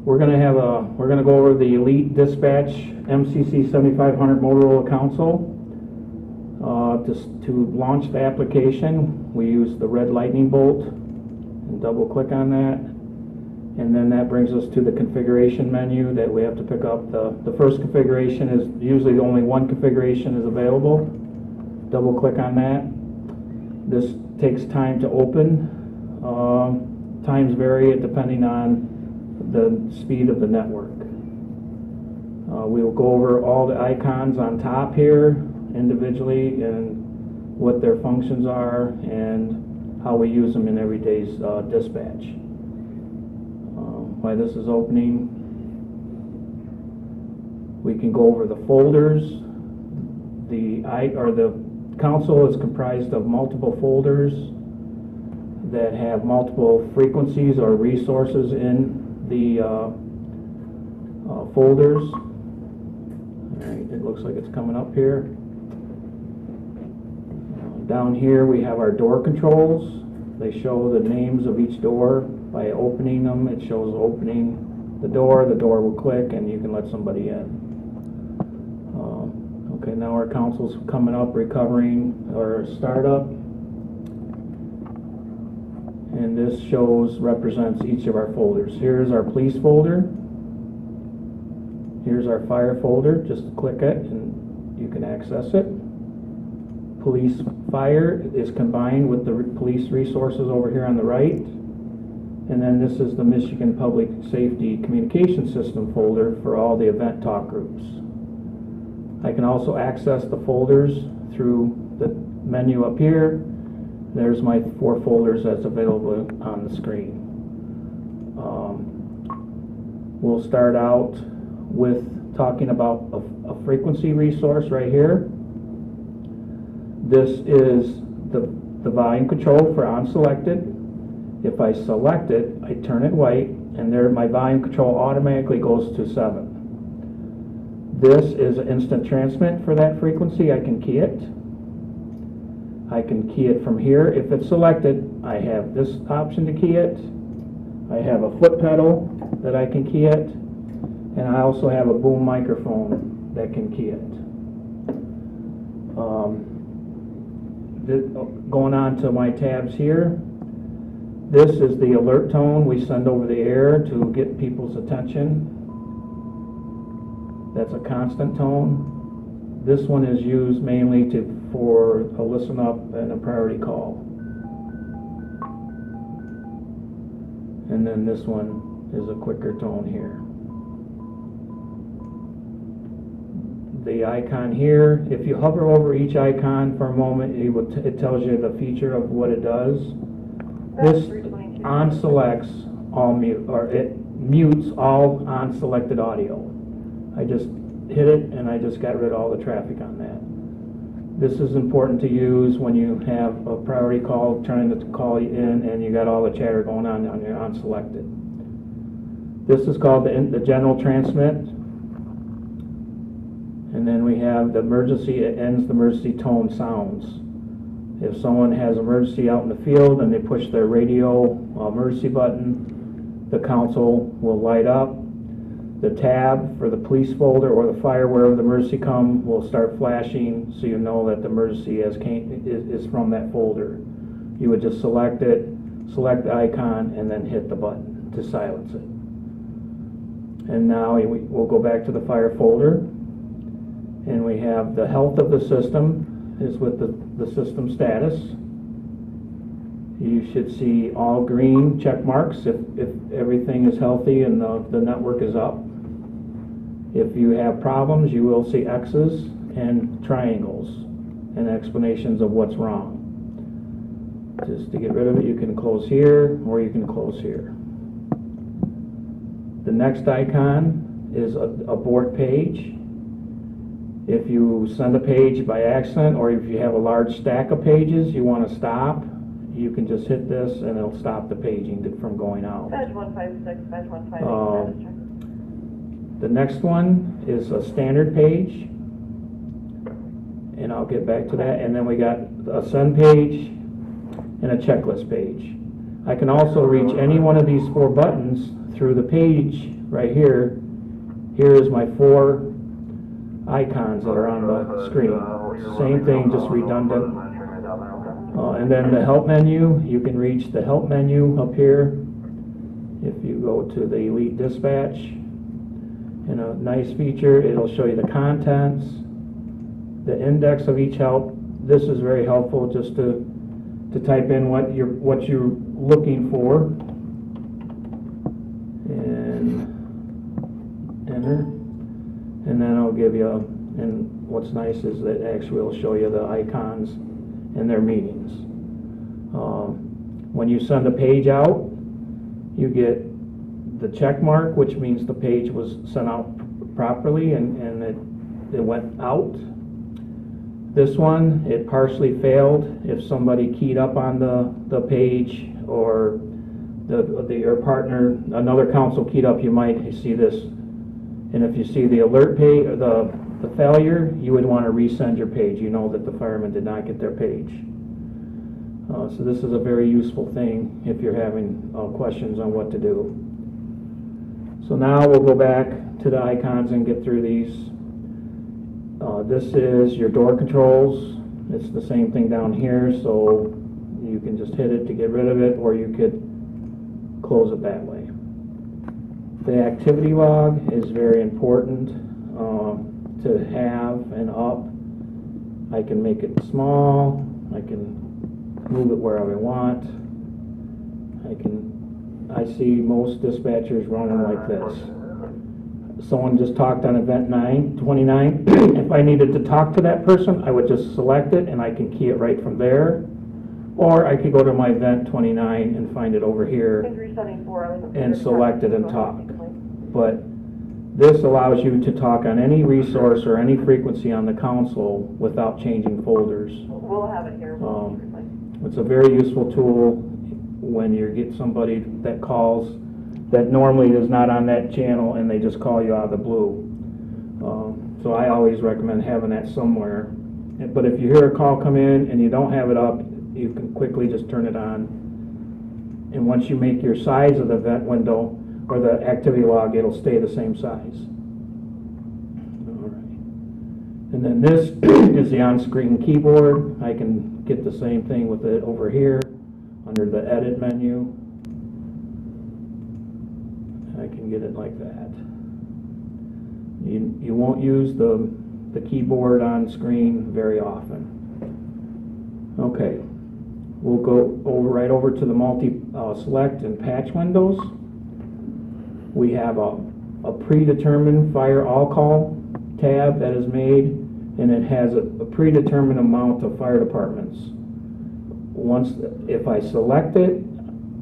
We're going to go over the Elite Dispatch MCC 7500 Motorola console. To launch the application, we use the red lightning bolt and double click on that, and then that brings us to the configuration menu that we have to pick up. The first configuration is usually only one configuration is available. Double click on that. This takes time to open. Times vary depending on the speed of the network. We will go over all the icons on top here individually and what their functions are and how we use them in everyday's dispatch. While this is opening, we can go over the folders. The console is comprised of multiple folders that have multiple frequencies or resources in the folders. All right, it looks like it's coming up here. Down here we have our door controls. They show the names of each door. By opening them, it shows opening the door will click and you can let somebody in. Okay, now our console's coming up, recovering our startup. And this represents each of our folders. Here's our police folder. Here's our fire folder. Just click it and you can access it. Police fire is combined with the police resources over here on the right. And then this is the Michigan Public Safety Communication System folder for all the event talk groups. I can also access the folders through the menu up here. There's my 4 folders that's available on the screen. We'll start out with talking about a frequency resource right here. This is the volume control for unselected. If I select it, I turn it white, and there my volume control automatically goes to 7. This is an instant transmit for that frequency. I can key it. I can key it from here. If it's selected, I have this option to key it. I have a foot pedal that I can key it, and I also have a boom microphone that can key it. Going on to my tabs here, this is the alert tone we send over the air to get people's attention. That's a constant tone. This one is used mainly for a listen up and a priority call. And then this one is a quicker tone here. The icon here, if you hover over each icon for a moment, it tells you the feature of what it does. This on-selects all mute, or it mutes all on-selected audio. I just hit it and I just got rid of all the traffic on that. This is important to use when you have a priority call trying to call you in and you got all the chatter going on your unselected. This is called the general transmit. And then we have the emergency, it ends the emergency tone sounds. If someone has emergency out in the field and they push their radio emergency button, the console will light up. The tab for the police folder or the fire, wherever the emergency come, will start flashing so you know that the emergency is from that folder. You would just select it, select the icon, and then hit the button to silence it. And now we'll go back to the fire folder. And we have the health of the system is with the system status. You should see all green check marks if everything is healthy and the network is up. If you have problems, you will see X's and triangles and explanations of what's wrong. Just to get rid of it, you can close here or you can close here. The next icon is a abort page. If you send a page by accident or if you have a large stack of pages you want to stop, you can just hit this and it'll stop the paging from going out. Badge 156, badge 158. The next one is a standard page, and I'll get back to that. And then we got a send page and a checklist page. I can also reach any one of these 4 buttons through the page right here, here is my 4 icons that are on the screen. Same thing, just redundant. And then the help menu, you can reach the help menu up here. If you go to the Elite Dispatch, and a nice feature, it'll show you the contents, the index of each help. This is very helpful just to type in what you're looking for, and enter, and then it'll give you, and what's nice is that actually will show you the icons and their meanings. When you send a page out, you get the check mark, which means the page was sent out properly and it went out. This one, it partially failed. If somebody keyed up on the page, or your partner, another council keyed up, you might see this. And if you see the alert page, or the failure, you would want to resend your page. You know that the fireman did not get their page. So this is a very useful thing if you're having questions on what to do. So now we'll go back to the icons and get through these. This is your door controls. It's the same thing down here, so you can just hit it to get rid of it, or you could close it that way. The activity log is very important to have and up. I can make it small. I can move it wherever I want. I see most dispatchers running like this. Someone just talked on event 29. If I needed to talk to that person, I would just select it and I can key it right from there. Or I could go to my event 29 and find it over here and select it and talk. But this allows you to talk on any resource or any frequency on the council without changing folders. We'll have it here. It's a very useful tool when you get somebody that calls that normally is not on that channel and they just call you out of the blue. So I always recommend having that somewhere. But if you hear a call come in and you don't have it up, you can quickly just turn it on. And once you make your size of the event window or the activity log, it'll stay the same size. All right. And then this is the on-screen keyboard. I can get the same thing with it over here under the edit menu. I can get it like that. You won't use the keyboard on screen very often. Okay, we'll go right over to the multi-select and patch windows. We have a predetermined fire all-call tab that is made, and it has a predetermined amount of fire departments. If I select it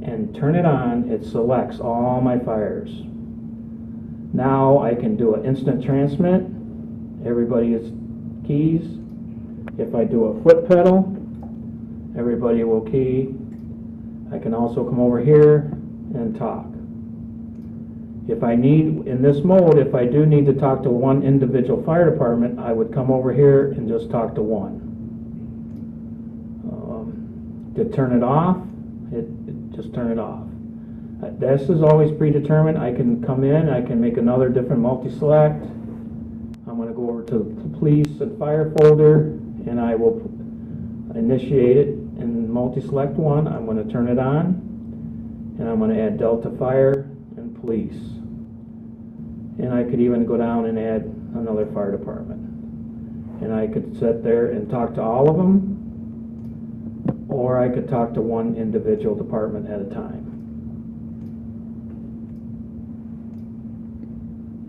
and turn it on, it selects all my fires. Now I can do an instant transmit, everybody's keys. If I do a foot pedal, everybody will key. I can also come over here and talk. If I need, in this mode, if I do need to talk to one individual fire department, I would come over here and just talk to one. To turn it off, just turn it off. This is always predetermined. I can come in, I can make another different multi-select. I'm going to go over to the police and fire folder, and I will initiate it in multi-select 1. I'm going to turn it on, and I'm going to add Delta Fire and Police. And I could even go down and add another fire department. And I could sit there and talk to all of them, or I could talk to one individual department at a time.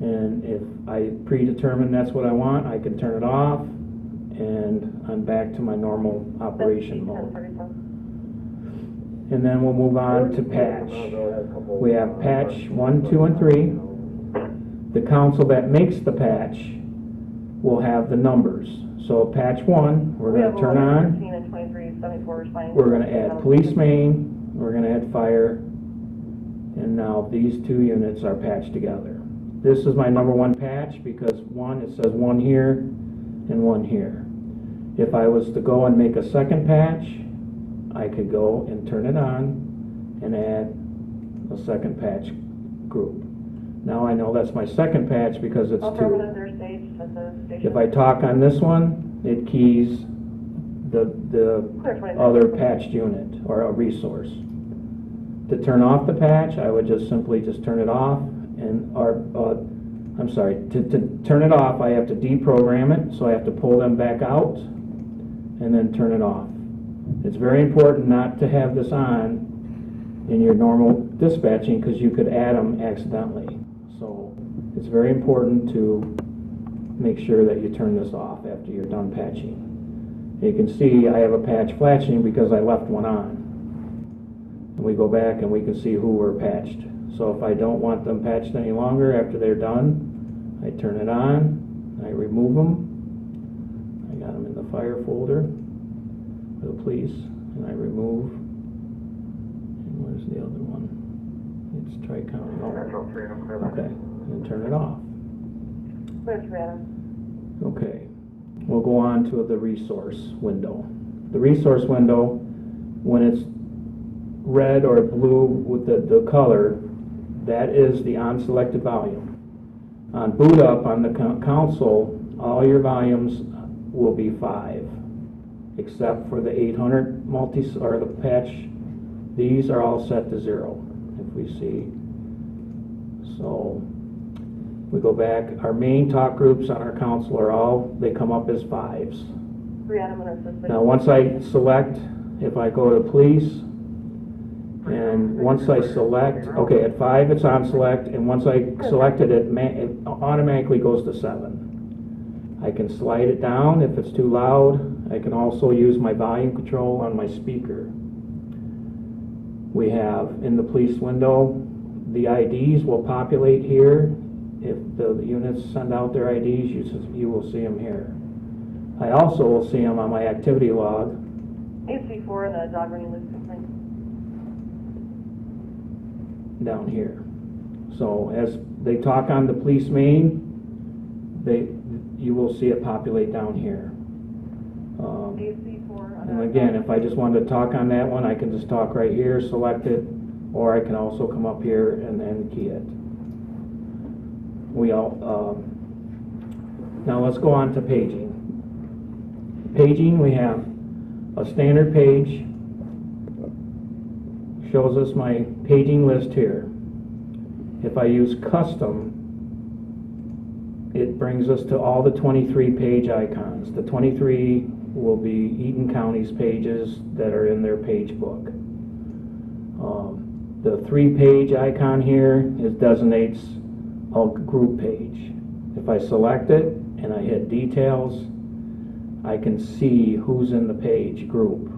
And if I predetermine that's what I want, I can turn it off, and I'm back to my normal operation mode. And then we'll move on to patch. We have patch 1, 2, and 3. The council that makes the patch will have the numbers. So patch 1, we're going to turn on. We're going to add police main. We're going to add fire. And now these 2 units are patched together. This is my number 1 patch because it says 1 here and 1 here. If I was to go and make a second patch, I could go and turn it on and add a second patch group. Now I know that's my second patch because it's I'll throw it 2. at their stage at the station. If I talk on this one, it keys the Clear 26. other patched unit or a resource. To turn off the patch, I would just simply just turn it off and, I'm sorry, to turn it off, I have to deprogram it, so I have to pull them back out and then turn it off. It's very important not to have this on in your normal dispatching because you could add them accidentally. So it's very important to make sure that you turn this off after you're done patching. You can see I have a patch flashing because I left one on. And we go back and we can see who were patched. So if I don't want them patched any longer after they're done, I turn it on, I remove them. I got them in the fire folder for the police, and I remove. And where's the other one? It's Tri-County. Okay, and turn it off. Clear 3 Adam. Okay, we'll go on to the resource window. The resource window, when it's red or blue with the color, that is the on-selected volume. On boot up on the console, all your volumes will be 5, except for the 800 or the patch. These are all set to 0, if we see. So we go back. Our main talk groups on our console are all, they come up as 5s. 3 Adam and assistant. Now once I select, if I go to police, and once I select, okay, at 5 it's on select, and once I selected it, it automatically goes to 7. I can slide it down if it's too loud. I can also use my volume control on my speaker. We have in the police window, the IDs will populate here. If the units send out their IDs, you will see them here. I also will see them on my activity log. AC4 and the dog running loose complaint. Down here. So as they talk on the police main, you will see it populate down here. AC4. And again, if I just wanted to talk on that one, I can just talk right here, select it, or I can also come up here and then key it. Now let's go on to paging. Paging, we have a standard page. Shows us my paging list here. If I use custom, it brings us to all the 23 page icons. The 23 will be Eaton County's pages that are in their page book. The 3-page icon here designates a group page. If I select it and I hit details, I can see who's in the page group.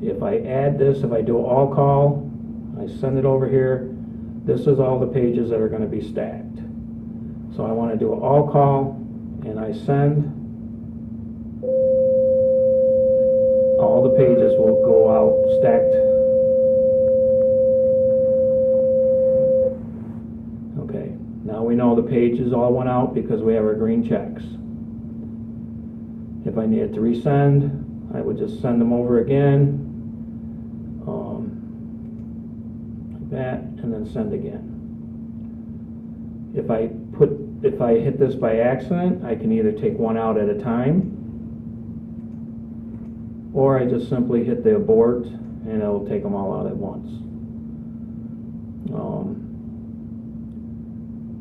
If I add this, if I do all call, I send it over here, this is all the pages that are going to be stacked. So I want to do an all call, and I send. All the pages will go out stacked. Okay, now we know the pages all went out because we have our green checks. If I needed to resend, I would just send them over again. That, and then send again. If I hit this by accident, I can either take one out at a time, or I just simply hit the abort and it'll take them all out at once.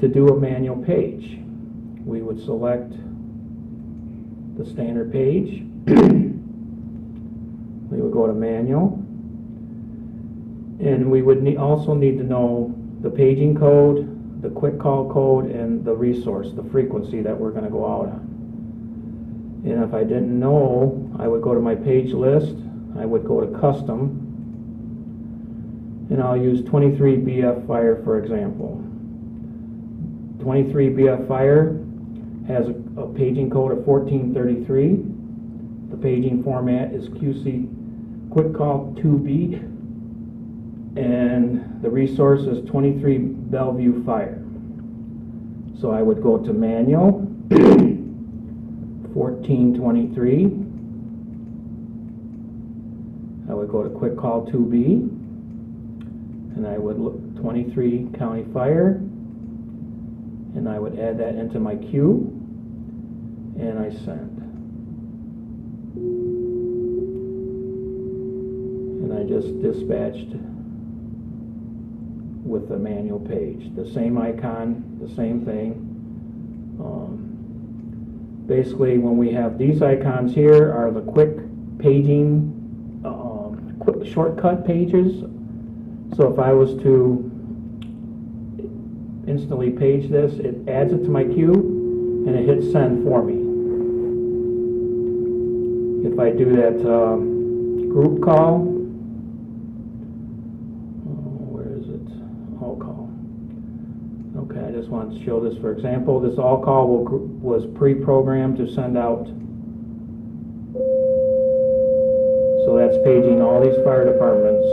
To do a manual page, we would select the standard page. We would go to manual. And we would also need to know the paging code, the quick call code, and the resource, the frequency that we're going to go out on. And if I didn't know, I would go to my page list, I would go to custom, and I'll use 23 BF Fire for example. 23 BF Fire has a paging code of 1433. The paging format is QC Quick Call 2B. And the resource is 23 Bellevue Fire. So I would go to manual, 1423. I would go to quick call 2B, and I would look 23 County Fire, and I would add that into my queue, and I send. And I just dispatched with the manual page. The same icon, the same thing. Basically, when we have these icons here are the quick paging, quick shortcut pages. So if I was to instantly page this, it adds it to my queue and it hits send for me. If I do that group call, where is it? All call. Okay, I just want to show this for example. This all call was pre-programmed to send out. So that's paging all these fire departments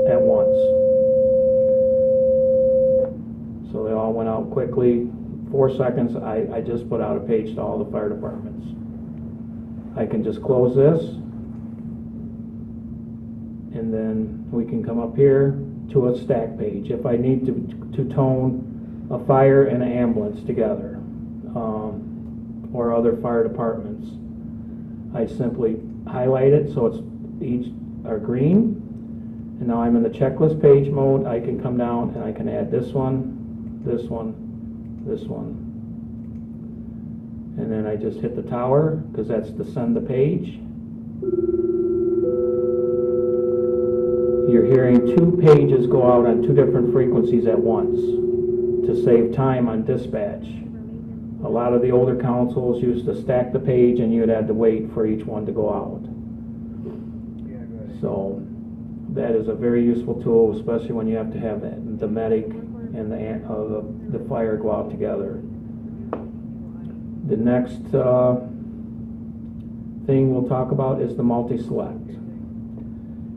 at once. So they all went out quickly. 4 seconds, I just put out a page to all the fire departments. I can just close this, and then we can come up here to a stack page. If I need to tone a fire and an ambulance together, or other fire departments, I simply highlight it so it's each are green. And now I'm in the checklist page mode. I can come down and I can add this one, this one, this one. And then I just hit the tower, because that's to send the page. You're hearing 2 pages go out on 2 different frequencies at once to save time on dispatch. A lot of the older councils used to stack the page and you'd have to wait for each one to go out. So that is a very useful tool, especially when you have to have the medic and the fire go out together. The next thing we'll talk about is the multi-select.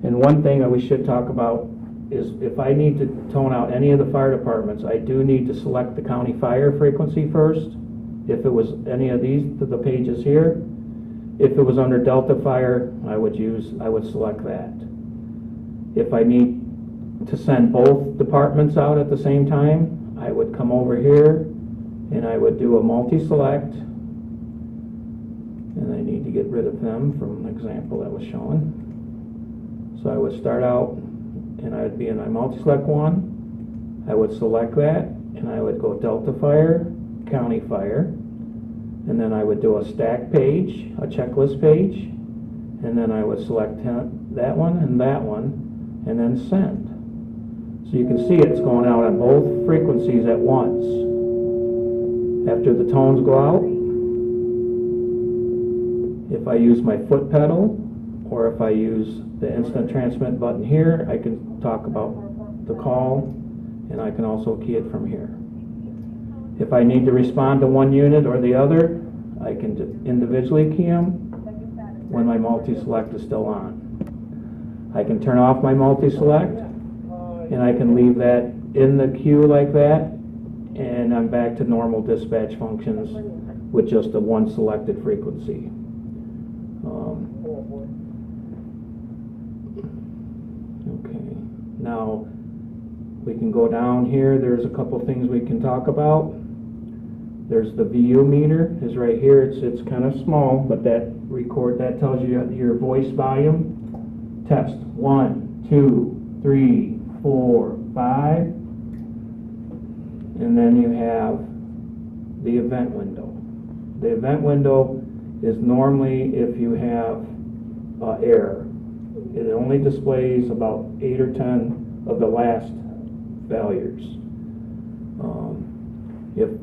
And one thing that we should talk about is if I need to tone out any of the fire departments, I do need to select the county fire frequency first. If it was any of these, the pages here, if it was under Delta Fire, I would select that. If I need to send both departments out at the same time, I would come over here and I would do a multi-select. And I need to get rid of them from the example that was shown. So I would start out and I would be in my multi-select one. I would select that and I would go Delta Fire, County Fire, and then I would do a stack page, a checklist page, and then I would select that one, and then send. So you can see it's going out on both frequencies at once. After the tones go out, if I use my foot pedal, or if I use the instant transmit button here, I can talk about the call, and I can also key it from here. If I need to respond to one unit or the other, I can individually key them when my multi-select is still on. I can turn off my multi-select, and I can leave that in the queue like that, and I'm back to normal dispatch functions with just the one selected frequency. Okay, now we can go down here. There's a couple things we can talk about. There's the VU meter is right here. It's kind of small, but that tells you your voice volume. Test 1, 2, 3, 4, 5, and then you have the event window. The event window is normally if you have error. It only displays about 8 or 10 of the last failures.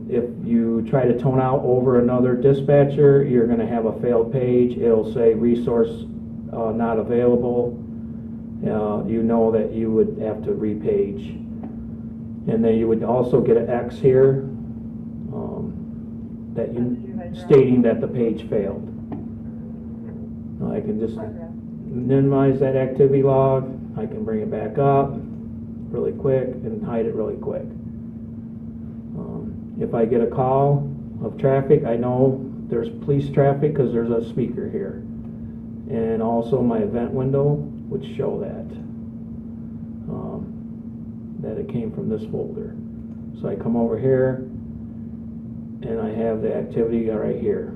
If you try to tone out over another dispatcher, you're going to have a failed page. It'll say resource not available. You know that you would have to repage. And then you would also get an X here stating that the page failed. I can just minimize that activity log. I can bring it back up really quick and hide it really quick. If I get a call of traffic, I know there's police traffic because there's a speaker here. And also my event window would show that it came from this folder. So I come over here and I have the activity right here.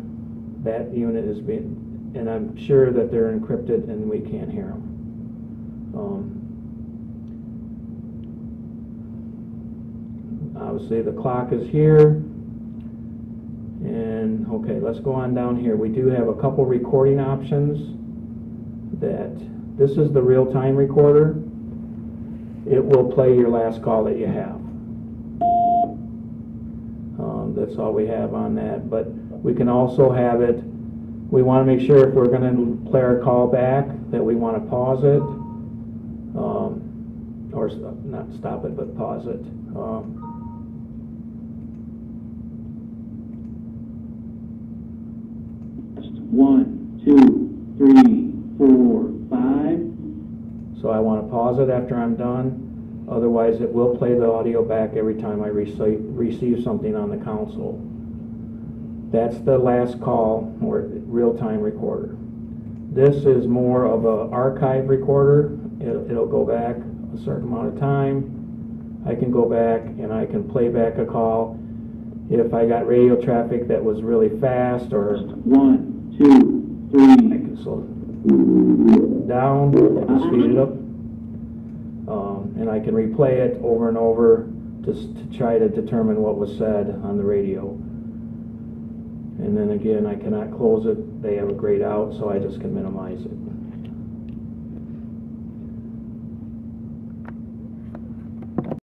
That unit is being, and I'm sure that they're encrypted and we can't hear them. Obviously the clock is here, and okay, let's go on down here. We do have a couple recording options. That this is the real-time recorder. It will play your last call that you have. That's all we have on that, but we can also have it, we want to make sure if we're going to play our call back that we want to pause it, or not stop it, but pause it. 1, 2, 3, 4, 5. So I want to pause it after I'm done. Otherwise, it will play the audio back every time I receive something on the console. That's the last call, or real-time recorder. This is more of an archive recorder. It'll go back a certain amount of time. I can go back and I can play back a call. If I got radio traffic that was really fast, or 1, 2, 3. I can slow down and speed it up. And I can replay it over and over to try to determine what was said on the radio. And then again, I cannot close it. They have a grayed out, so I just can minimize it.